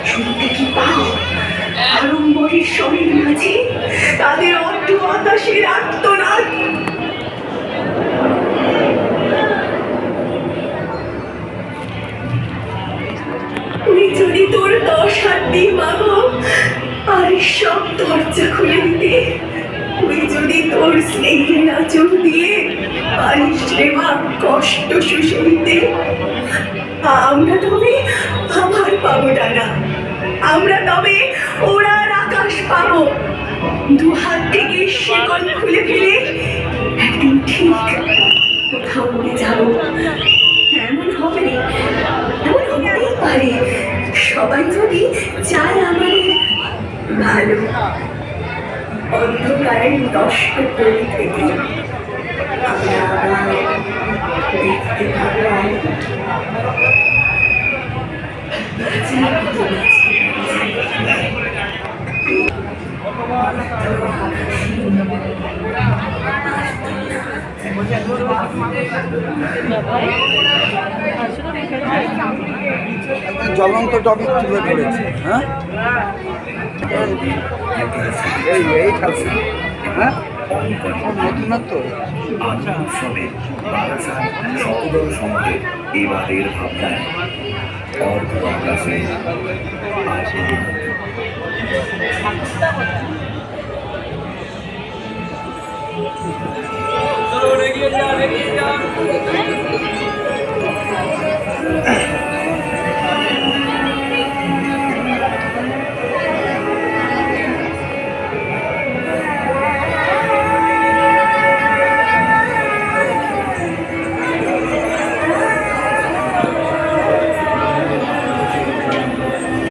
শুনতে কি পাও আড়ম্বরের শরীর মাঝে তাদের অর্ধ বাতাসের আর্তনাদ। তুই যদি তোর 10 হাত দিয়ে মাগো আর সব দরজা খুলে দিতে, তুই যদি তোর স্নেহের আঁচল দিয়ে পারিস রে মা কষ্ট শুষিতে, আমরা তবে আমার পাবো ডানা, আমরা তবে ওড়ার আকাশ পাবো। 2 হাত থেকে শিকল খুলে ফেলে একদিন ঠিক কোথাও উড়ে যাবো। এমন হবে, এমন হতেই পারে সবাই যদি চায় আমাদের ভালো। অন্ধকারের নষ্ট করে থেকে আমরা আবার দেখতে পাবো জ্বলন্ত টপিক তুলে ধরেছে। হ্যাঁ এই খেলছে। হ্যাঁ নতুনত্ব উৎসবে বারাসাত শতদল সমাজের এবারের ভাবনায় অর্ধ আকাশে এগিয়ে যা